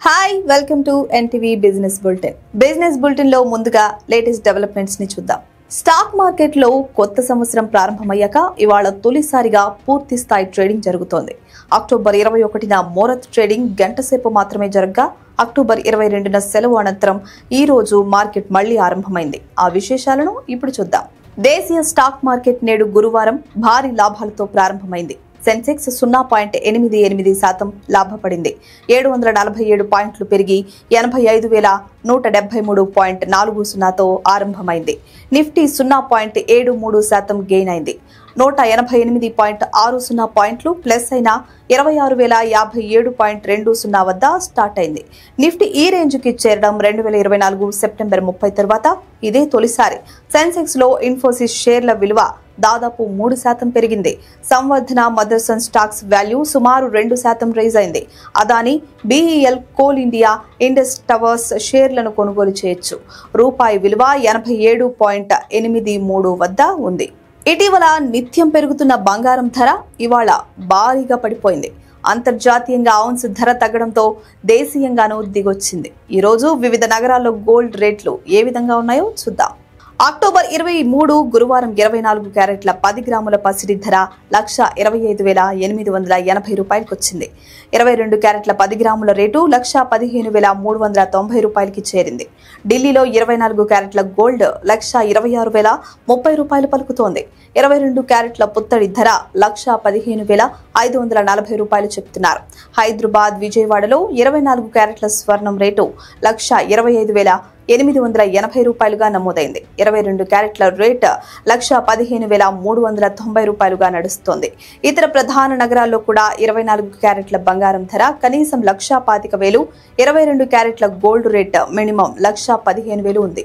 Hi welcome to NTV business bulletin. Business bulletin లో ముందుగా latest developments ని చూద్దాం. స్టాక్ మార్కెట్ లో కొత్త సంవత్సరం ప్రారంభమయ్యాక ఇవాళ తొలిసారిగా పూర్తి స్థాయి ట్రేడింగ్ జరుగుతోంది. అక్టోబర్ 21న మోరత్ ట్రేడింగ్ గంట సేపు మాత్రమే జరగగా అక్టోబర్ 22న సెలవు అనంతరం ఈ రోజు మార్కెట్ మళ్లీ ఆరంభమైంది. ఆ విశేషాలను ఇప్పుడు చూద్దాం. దేశీయ స్టాక్ మార్కెట్ నేడు గురువారం భారీ లాభాలతో ప్రారంభమైంది. సెన్సెక్స్ 0.88% లాభపడింది. 747 పాయింట్లు పెరిగి 85,173.40తో ఆరంభమైంది. నిఫ్టీ 0.73% గెయిన్ అయింది. 188.60 పాయింట్లు ప్లస్ అయిన 26,057.20 వద్ద స్టార్ట్ అయింది. నిఫ్టీ ఈ రేంజ్ కి చేరడం 2024 సెప్టెంబర్ 30 తర్వాత ఇదే తొలిసారి. సెన్సెక్స్ లో ఇన్ఫోసిస్ షేర్ల విలువ దాదాపు 3% పెరిగింది. సంవర్ధన మదర్సన్ స్టాక్స్ వాల్యూ సుమారు 2% రైజ్ అయింది. Adani, BEL, coal India, Indus towers షేర్లను కొనుగోలు చేయొచ్చు. రూపాయి విలువ 87.83 వద్ద ఉంది. ఇటీవల నిత్యం పెరుగుతున్న బంగారం ధర ఇవాళ భారీగా పడిపోయింది. అంతర్జాతీయంగా ఔన్స్ ధర తగ్గడంతో దేశీయంగానూ దిగొచ్చింది. ఈ రోజు వివిధ నగరాల్లో గోల్డ్ రేట్లు ఏ విధంగా ఉన్నాయో చూద్దాం. అక్టోబర్ 23 గురువారం 24 క్యారెట్ల 10 గ్రాముల పసిడి ధర 1,25,880 రూపాయలకు వచ్చింది. 22 క్యారెట్ల 10 గ్రాముల రేటు 1,15,390 రూపాయలకి చేరింది. ఢిల్లీలో 24 క్యారెట్ల గోల్డ్ 1,26,030 రూపాయలు పలుకుతోంది. 22 క్యారెట్ల పుత్తడి ధర 1,15,540 రూపాయలు చెప్తున్నారు. హైదరాబాద్, విజయవాడలో 24 క్యారెట్ల స్వర్ణం రేటు 1,25,880 రూపాయలుగా నమోదైంది. 22 క్యారెట్ల రేట్ 1,15,390 రూపాయలుగా నడుస్తోంది. ఇతర ప్రధాన నగరాల్లో కూడా 24 క్యారెట్ల బంగారం ధర కనీసం 1,25,000, 22 క్యారెట్ల గోల్డ్ రేట్ మినిమం 1,15,000 ఉంది.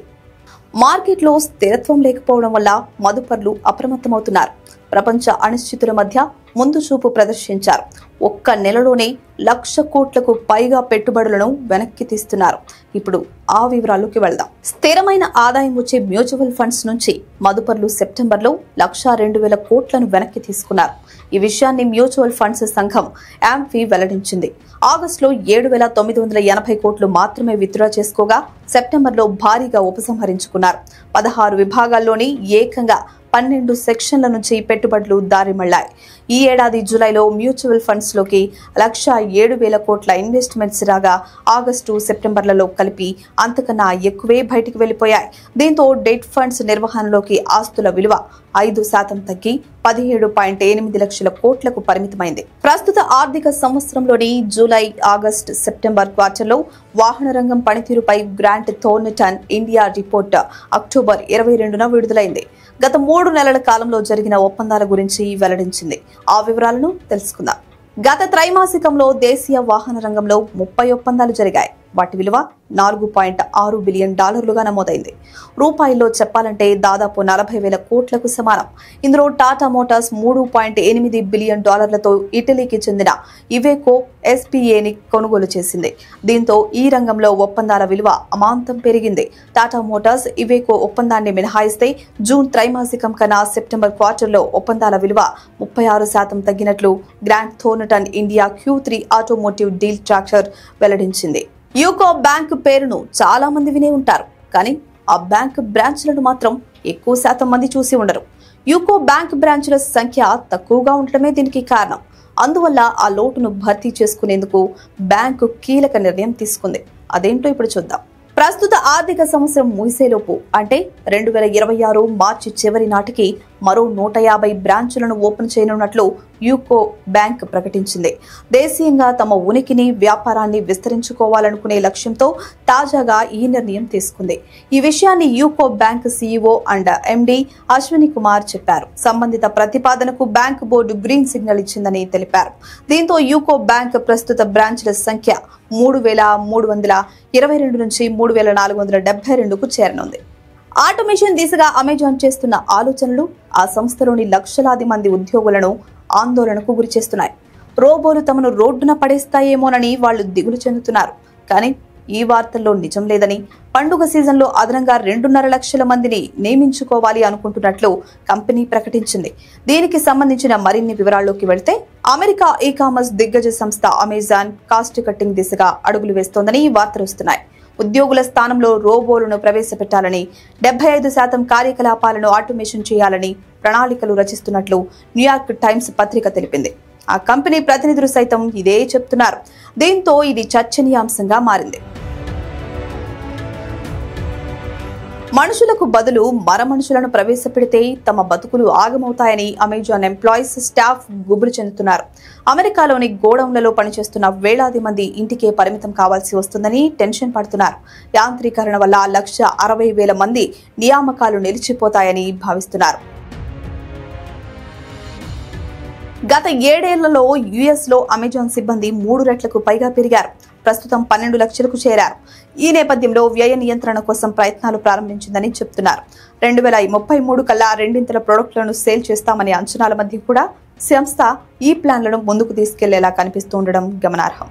మార్కెట్లో స్థిరత్వం లేకపోవడం వల్ల మదుపర్లు అప్రమత్తమవుతున్నారు. ప్రపంచ అనిశ్చితుల మధ్య ముందు చూపు ప్రదర్శించారు. ఒక్క నెలలోనే 1,00,000 కోట్లకు పైగా పెట్టుబడులను వెనక్కి తీస్తున్నారు. ఇప్పుడు ఆ వివరాల్లోకి వెళ్దాం. స్థిరమైన ఆదాయం వచ్చే మ్యూచువల్ ఫండ్స్ నుంచి మదుపర్లు సెప్టెంబర్లో 1,02,000 కోట్లను వెనక్కి తీసుకున్నారు. ఈ విషయాన్ని మ్యూచువల్ ఫండ్స్ సంఘం యాంఫీ వెల్లడించింది. ఆగస్టులో 7,980 కోట్లు మాత్రమే విత్డ్రా చేసుకోగా సెప్టెంబర్లో భారీగా ఉపసంహరించుకున్నారు. 16 విభాగాల్లోని ఏకంగా 12 సెక్షన్ల నుంచి పెట్టుబడులు దారిమళ్లాయి. ఈ ఏడాది జూలైలో మ్యూచువల్ ఫండ్స్ లోకి 1,07,000 కోట్ల ఇన్వెస్ట్మెంట్స్ రాగా ఆగస్టు, సెప్టెంబర్లలో కలిపి అంతకన్నా ఎక్కువే బయటికి వెళ్లిపోయాయి. దీంతో డెట్ ఫండ్స్ నిర్వహణలోకి ఆస్తుల విలువ 5% తగ్గి 17.8 లక్షల కోట్లకు పరిమితమైంది. ప్రస్తుత ఆర్థిక సంవత్సరంలోని జూలై, ఆగస్టు, సెప్టెంబర్ క్వార్టర్లో వాహన రంగం పనితీరుపై Grant Thornton India report October 22న విడుదలైంది. గత 3 నెలల కాలంలో జరిగిన ఒప్పందాల గురించి వెల్లడించింది. ఆ వివరాలను తెలుసుకుందాం. గత త్రైమాసికంలో దేశీయ వాహన రంగంలో 30 ఒప్పందాలు జరిగాయి. వాటి విలువ $4.6 బిలియన్ నమోదైంది. రూపాయల్లో చెప్పాలంటే దాదాపు 40,000 కోట్లకు సమానం. ఇందులో టాటా మోటార్స్ $3.8 బిలియన్ ఇటలీకి చెందిన ఇవేకో ఎస్పీఏని కొనుగోలు చేసింది. దీంతో ఈ రంగంలో ఒప్పందాల విలువ అమాంతం పెరిగింది. టాటా మోటార్స్ ఇవేకో ఒప్పందాన్ని మినహాయిస్తే జూన్ త్రైమాసికం కన్నా సెప్టెంబర్ క్వార్టర్లో ఒప్పందాల విలువ 36% తగ్గినట్లు Grant Thornton India Q3 automotive deal tracker వెల్లడించింది. యూకో బ్యాంక్ పేరును చాలా మంది వినే ఉంటారు, కానీ ఆ బ్యాంక్ బ్రాంచ్లను మాత్రం ఎక్కువ శాతం మంది చూసి ఉండరు. యూకో బ్యాంక్ బ్రాంచ్ల సంఖ్య తక్కువగా ఉండటమే దీనికి కారణం. అందువల్ల ఆ లోటును భర్తీ చేసుకునేందుకు బ్యాంకు కీలక నిర్ణయం తీసుకుంది. అదేంటో ఇప్పుడు చూద్దాం. ప్రస్తుత ఆర్థిక సంవత్సరం ముగిసేలోపు అంటే 2026 మార్చి చివరి నాటికి మరో 150 బ్రాంచులను ఓపెన్ చేయనున్నట్లు యూకో బ్యాంక్ ప్రకటించింది. దేశీయంగా తమ ఉనికిని, వ్యాపారాన్ని విస్తరించుకోవాలనుకునే లక్ష్యంతో తాజాగా ఈ నిర్ణయం తీసుకుంది. ఈ విషయాన్ని UCO bank CEO and MD Ashwini Kumar చెప్పారు. సంబంధిత ప్రతిపాదనకు బ్యాంక్ బోర్డు గ్రీన్ సిగ్నల్ ఇచ్చిందని తెలిపారు. దీంతో యూకో బ్యాంక్ ప్రస్తుత బ్రాంచ్ల సంఖ్య 3,322 నుంచి 3,472కు చేరనుంది. ఆటోమేషన్ దిశగా అమెజాన్ చేస్తున్న ఆలోచనలు ఆ సంస్థలోని లక్షలాది మంది ఉద్యోగులను ఆందోళనకు గురిచేస్తున్నాయి. రోబోలు తమను రోడ్డున పడేస్తాయేమోనని వాళ్లు దిగులు చెందుతున్నారు. కానీ ఈ వార్తల్లో నిజం లేదని, పండుగ సీజన్లో అదనంగా 2.5 లక్షల మందిని నియమించుకోవాలి అనుకుంటున్నట్లు కంపెనీ ప్రకటించింది. దీనికి సంబంధించిన మరిన్ని వివరాల్లోకి వెళ్తే, అమెరికా ఈ-కామర్స్ దిగ్గజ సంస్థ అమెజాన్ కాస్ట్ కట్టింగ్ దిశగా అడుగులు వేస్తోందని వార్తలు వస్తున్నాయి. ఉద్యోగుల స్థానంలో రోబోలను ప్రవేశపెట్టాలని, 75% కార్యకలాపాలను ఆటోమేషన్ చేయాలని ప్రణాళికలు రచిస్తున్నట్లు న్యూయార్క్ టైమ్స్ పత్రిక తెలిపింది. ఆ కంపెనీ ప్రతినిధులు సైతం ఇదే చెప్తున్నారు. దీంతో ఇది చర్చనీయాంశంగా మారింది. మనుషులకు బదులు మరమనుషులను ప్రవేశపెడితే తమ బతుకులు ఆగమవుతాయని అమెజాన్ ఎంప్లాయీస్, స్టాఫ్ గుబులు చెందుతున్నారు. అమెరికాలోని గోడౌన్లలో పనిచేస్తున్న వేలాది మంది ఇంటికే పరిమితం కావాల్సి వస్తుందని టెన్షన్ పడుతున్నారు. యాంత్రీకరణ వల్ల 1,60,000 మంది నియామకాలు నిలిచిపోతాయని భావిస్తున్నారు. గత 7 ఏళ్లలో యుఎస్లో అమెజాన్ సిబ్బంది 3 రెట్లకు పైగా పెరిగారు. ప్రస్తుతం 12 లక్షలకు చేరారు. ఈ నేపథ్యంలో వ్యయ నియంత్రణ కోసం ప్రయత్నాలు ప్రారంభించిందని చెప్తున్నారు. 2033 కల్లా 2 ప్రొడక్టులను సేల్ చేస్తామనే అంచనాల మధ్య కూడా సంస్థ ఈ ప్లాన్లను ముందుకు తీసుకెళ్లేలా కనిపిస్తుండడం గమనార్హం.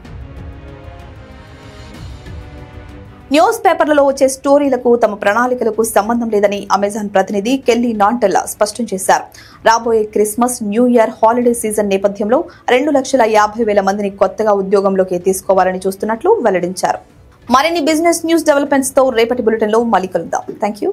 న్యూస్ పేపర్లలో వచ్చే స్టోరీలకు తమ ప్రణాళికలకు సంబంధం లేదని అమెజాన్ ప్రతినిధి కెల్లీ నాంటెల్ స్పష్టం చేశారు. రాబోయే Christmas, new year holiday season నేపథ్యంలో 2,50,000 మందిని కొత్తగా ఉద్యోగంలోకి తీసుకోవాలని చూస్తున్నట్లు వెల్లడించారు. మరిన్ని బిజినెస్ న్యూస్ డెవలప్మెంట్స్ తో రేపటి బులెటిన్ లో మళ్ళీ కలుద్దాం. థాంక్యూ.